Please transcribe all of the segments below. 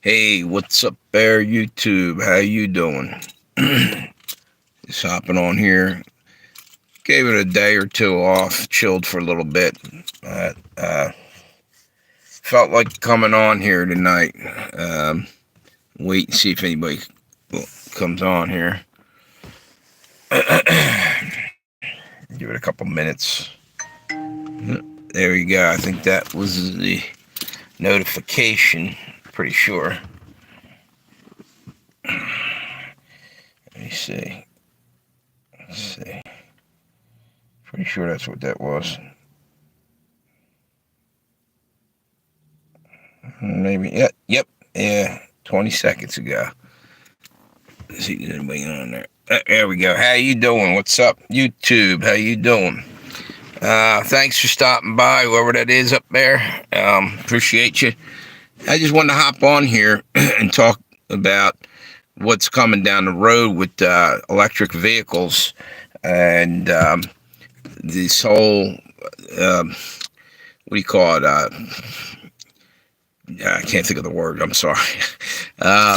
Hey, what's up there, YouTube? How you doing? Just hopping on here. Gave it a day or two off, chilled for a little bit. Felt like coming on here tonight. Wait and see if anybody comes on here. Give it a couple minutes. There you go. I think that was the notification. Pretty sure. Let me see. Let's see. Pretty sure that's what that was. Maybe. Yeah. 20 seconds ago. Let's see if there's anybody on there. There we go. How you doing? What's up, YouTube? How you doing? Thanks for stopping by, whoever that is up there. Appreciate you. I just wanted to hop on here and talk about what's coming down the road with electric vehicles and this whole, what do you call it? I can't think of the word. I'm sorry.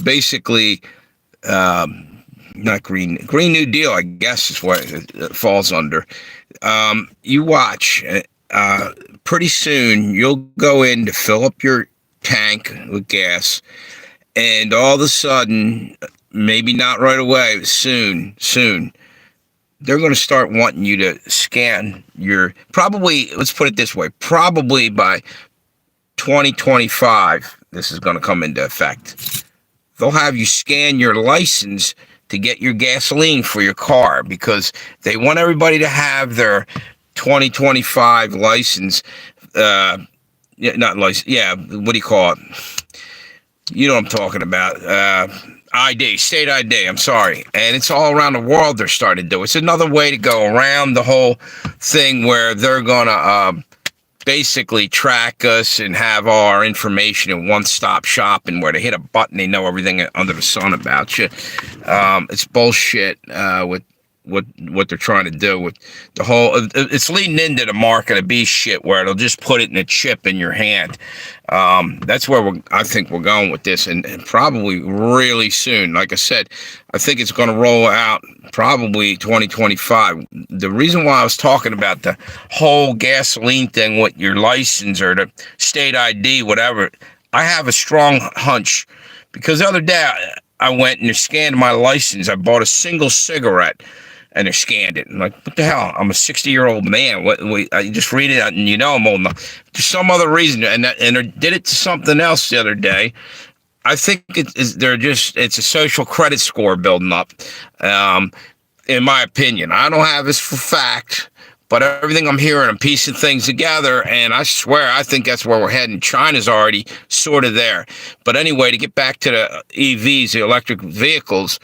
Basically, not Green New Deal, I guess is what it falls under. You watch. Pretty soon, you'll go in to fill up your tank with gas, and all of a sudden, maybe not right away, but soon, they're going to start wanting you to scan your, probably, let's put it this way, probably by 2025, this is going to come into effect. They'll have you scan your license to get your gasoline for your car because they want everybody to have their 2025 license, not license, yeah, what do you call it? You know what I'm talking about. ID, state ID, I'm sorry. And it's all around the world they're starting to do. It's another way to go around the whole thing where they're going to basically track us and have all our information in one-stop shop, and where they hit a button, they know everything under the sun about you. It's bullshit with what they're trying to do with the whole. It's leading into the mark of the beast shit, where it'll just put it in a chip in your hand. That's where I think we're going with this, and probably really soon. Like I said, I think it's going to roll out probably 2025. The reason why I was talking about the whole gasoline thing with your license or the state ID, whatever, I have a strong hunch, because the other day I went and they scanned my license. I bought a single cigarette, and they scanned it. I'm like, what the hell? I'm a 60-year-old man. I just read it, and you know I'm old enough. There's some other reason, and they did it to something else the other day. I think it's a social credit score building up, in my opinion. I don't have this for fact, but everything I'm hearing, I'm piecing things together, and I swear I think that's where we're heading. China's already sort of there. But anyway, to get back to the EVs, the electric vehicles,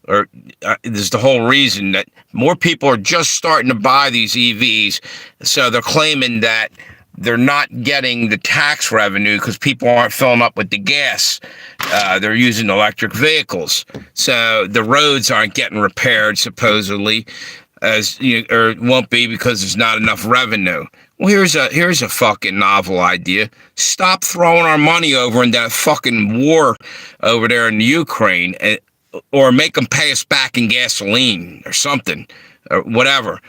there's the whole reason that more people are just starting to buy these EVs. So they're claiming that they're not getting the tax revenue because people aren't filling up with the gas. They're using electric vehicles. So the roads aren't getting repaired, supposedly, or won't be because there's not enough revenue. Well, here's a fucking novel idea. Stop throwing our money over in that fucking war over there in the Ukraine, or make them pay us back in gasoline or something, or whatever.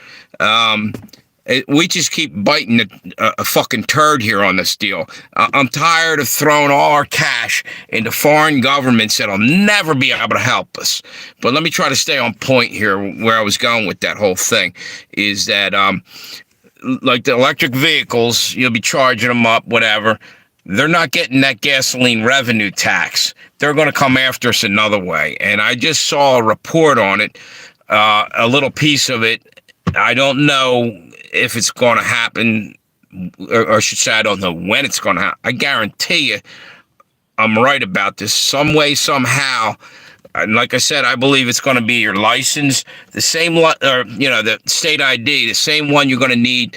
We just keep biting a fucking turd here on this deal. I'm tired of throwing all our cash into foreign governments that'll never be able to help us. But let me try to stay on point here. Where I was going with that whole thing is that, like the electric vehicles, you'll be charging them up, whatever. They're not getting that gasoline revenue tax. They're going to come after us another way. And I just saw a report on it, a little piece of it. I don't know if it's going to happen, or I should say, I don't know when it's going to happen. I guarantee you I'm right about this. Some way, somehow, and like I said, I believe it's going to be your license, the same, the state ID, the same one you're going to need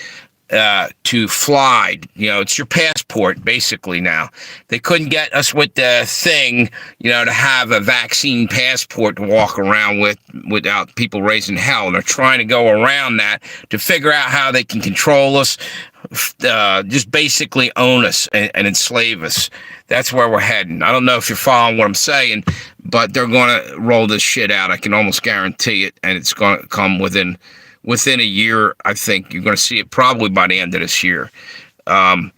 to fly. It's your passport, basically now. They couldn't get us with the thing, to have a vaccine passport to walk around with without people raising hell. And they're trying to go around that to figure out how they can control us, just basically own us and enslave us. That's where we're heading. I don't know if you're following what I'm saying, but they're going to roll this shit out. I can almost guarantee it, and it's going to come within a year. I think you're going to see it probably by the end of this year. Anyway,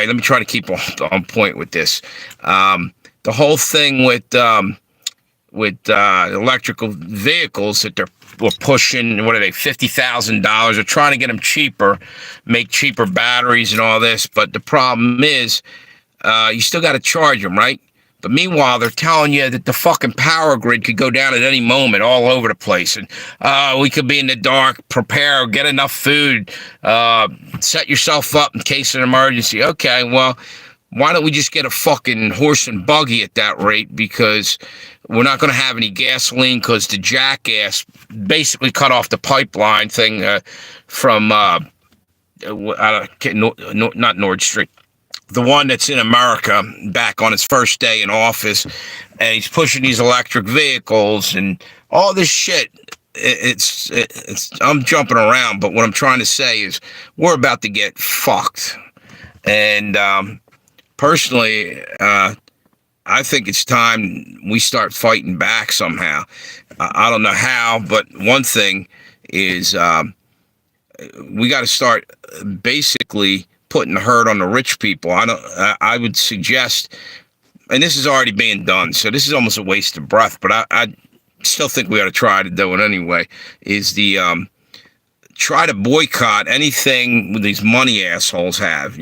let me try to keep on point with this. The whole thing with electrical vehicles that we're pushing, what are they, $50,000? They're trying to get them cheaper, make cheaper batteries and all this. But the problem is, you still got to charge them, right? But meanwhile, they're telling you that the fucking power grid could go down at any moment all over the place. And we could be in the dark, prepare, get enough food, set yourself up in case of an emergency. Okay, well, why don't we just get a fucking horse and buggy at that rate? Because we're not going to have any gasoline because the jackass basically cut off the pipeline thing from, not Nord Stream, the one that's in America, back on his first day in office, and he's pushing these electric vehicles and all this shit. I'm jumping around, but what I'm trying to say is we're about to get fucked. And personally, I think it's time we start fighting back somehow. I don't know how, but one thing is we got to start basically putting the hurt on the rich people. I would suggest, and this is already being done, so this is almost a waste of breath, but I still think we ought to try to do it anyway, is try to boycott anything these money assholes have.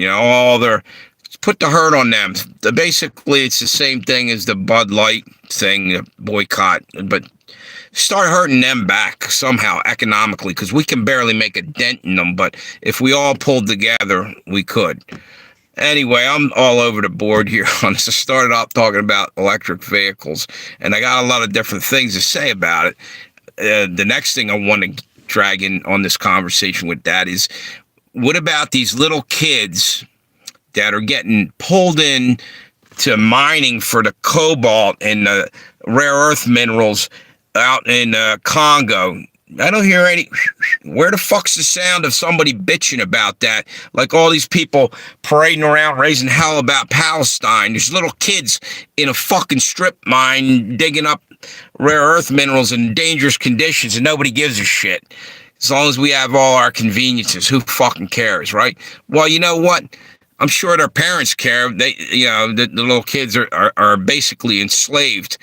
Put the hurt on them. Basically, it's the same thing as the Bud Light thing, the boycott, but start hurting them back somehow economically, because we can barely make a dent in them, but if we all pulled together, we could. Anyway, I'm all over the board here on this. I started off talking about electric vehicles, and I got a lot of different things to say about it. The next thing I want to drag in on this conversation with that is, what about these little kids that are getting pulled in to mining for the cobalt and the rare earth minerals out in Congo? I don't hear any. Where the fuck's the sound of somebody bitching about that? Like all these people parading around raising hell about Palestine. There's little kids in a fucking strip mine digging up rare earth minerals in dangerous conditions, and nobody gives a shit. As long as we have all our conveniences, who fucking cares, right? Well, you know what? I'm sure their parents care. They, the little kids are basically enslaved.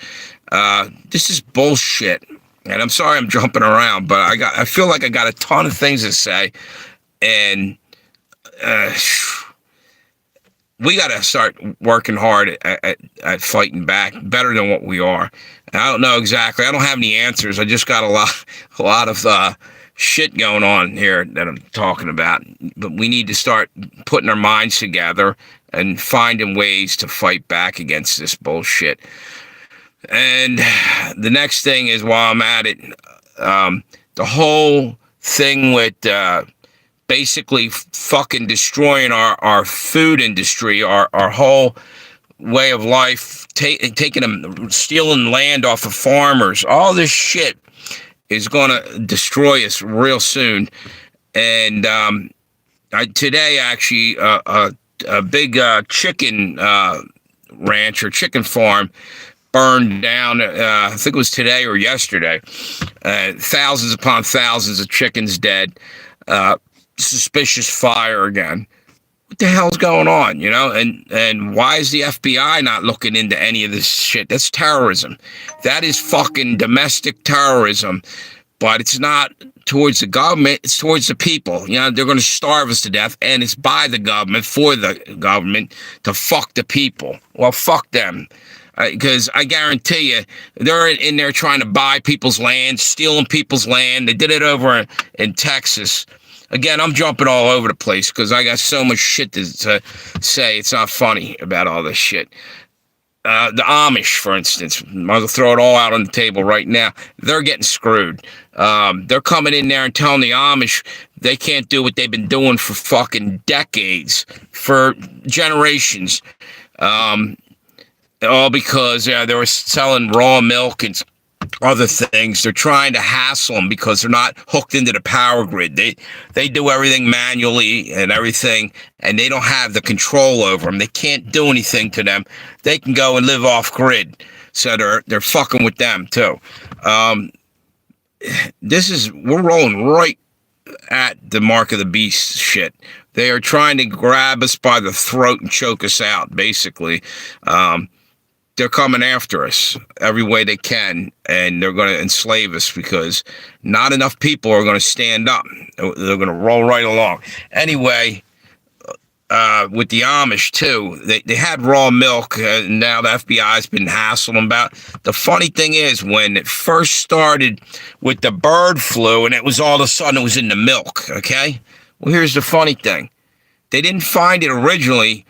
This is bullshit. And I'm sorry I'm jumping around, but I feel like I got a ton of things to say, and we got to start working hard at fighting back better than what we are. And I don't know exactly. I don't have any answers. I just got a lot of shit going on here that I'm talking about. But we need to start putting our minds together and finding ways to fight back against this bullshit. And the next thing is, while I'm at it, the whole thing with basically fucking destroying our food industry, our whole way of life, taking them, stealing land off of farmers, all this shit is going to destroy us real soon. And today, actually, a big chicken ranch or chicken farm burned down. I think it was today or yesterday. Thousands upon thousands of chickens dead. Suspicious fire again. What the hell's going on, And why is the FBI not looking into any of this shit? That's terrorism. That is fucking domestic terrorism. But it's not towards the government, it's towards the people. They're going to starve us to death, and it's by the government, for the government, to fuck the people. Well, fuck them. Because I guarantee you, they're in there trying to buy people's land, stealing people's land. They did it over in Texas. Again, I'm jumping all over the place because I got so much shit to say. It's not funny about all this shit. The Amish, for instance, I'll throw it all out on the table right now. They're getting screwed. They're coming in there and telling the Amish they can't do what they've been doing for fucking decades, for generations. All because they were selling raw milk and other things. They're trying to hassle them because they're not hooked into the power grid. They do everything manually and everything, and they don't have the control over them. They can't do anything to them. They can go and live off grid, so they're fucking with them too. We're rolling right at the mark of the beast shit. They are trying to grab us by the throat and choke us out, basically. They're coming after us every way they can, and they're going to enslave us because not enough people are going to stand up. They're going to roll right along. Anyway, with the Amish, too, they had raw milk, and now the FBI's been hassling them about. The funny thing is, when it first started with the bird flu, and it was all of a sudden it was in the milk, okay? Well, here's the funny thing. They didn't find it originally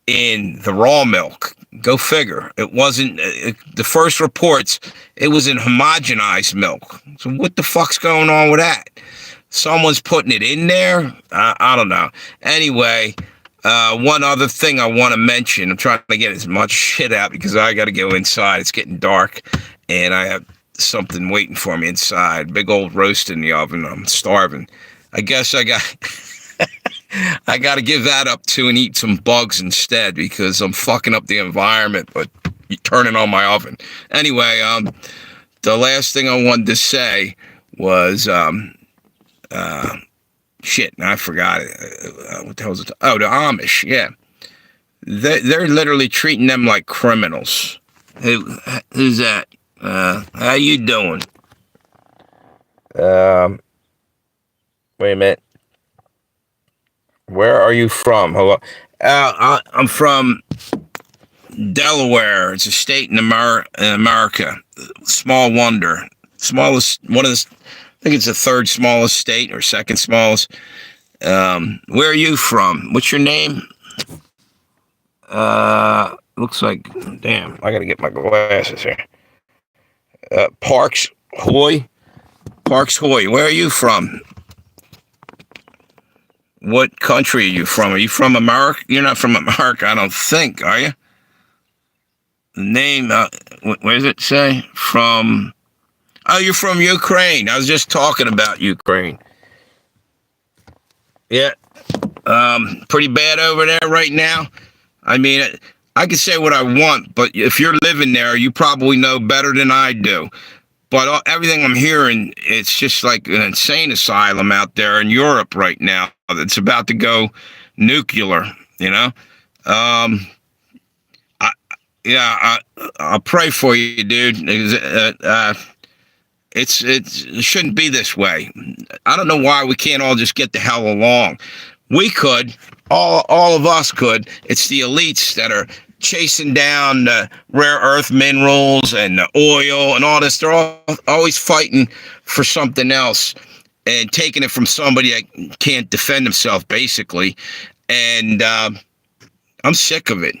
in the raw milk. Go figure. It wasn't the first reports. It was in homogenized milk. So what the fuck's going on with that? Someone's putting it in there. I don't know. Anyway, one other thing I want to mention. I'm trying to get as much shit out because I got to go inside. It's getting dark, and I have something waiting for me inside. Big old roast in the oven. I'm starving. I guess I got. I got to give that up too and eat some bugs instead because I'm fucking up the environment, but turning on my oven. Anyway, the last thing I wanted to say was, shit, I forgot it. What the hell was it? Oh, the Amish, yeah. They're literally treating them like criminals. Who's that? How you doing? Wait a minute. Where are you from? Hello. I'm from Delaware. It's a state in America. Small wonder. Smallest, I think it's the third smallest state or second smallest. Where are you from? What's your name? Looks like, damn, I gotta get my glasses here. Parks Hoy. Parks Hoy. Where are you from? What country are you from? Are you from America? You're not from America, I don't think, are you? The name, where does it say? From, oh, you're from Ukraine. I was just talking about Ukraine. Yeah. Pretty bad over there right now. I mean, I can say what I want, but if you're living there, you probably know better than I do. But everything I'm hearing, it's just like an insane asylum out there in Europe right now that's about to go nuclear, you know? I'll pray for you, dude. It shouldn't be this way. I don't know why we can't all just get the hell along. We could, all of us could. It's the elites that are chasing down the rare earth minerals and the oil and all this. They're always fighting for something else and taking it from somebody that can't defend himself, basically. And I'm sick of it.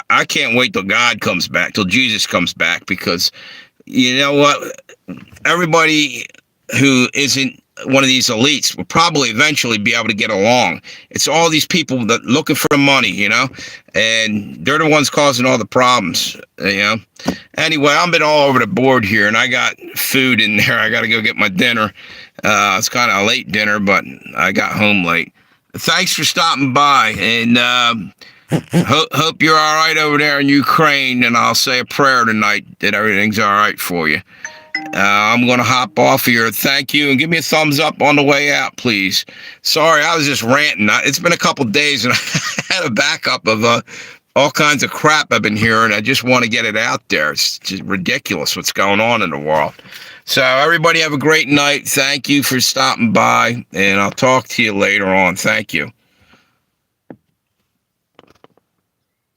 I can't wait till God comes back, till Jesus comes back, because you know what? Everybody who isn't one of these elites will probably eventually be able to get along. It's all these people that looking for the money, you know, and they're the ones causing all the problems, you know. Anyway, I've been all over the board here, and I got food in there. I got to go get my dinner. It's kind of a late dinner, but I got home late. Thanks for stopping by, and hope you're all right over there in Ukraine, and I'll say a prayer tonight that everything's all right for you. I'm going to hop off here. Thank you, and give me a thumbs up on the way out, please. Sorry, I was just ranting. It's been a couple days, and I had a backup of all kinds of crap I've been hearing. I just want to get it out there. It's just ridiculous what's going on in the world. So everybody have a great night. Thank you for stopping by, and I'll talk to you later on. Thank you.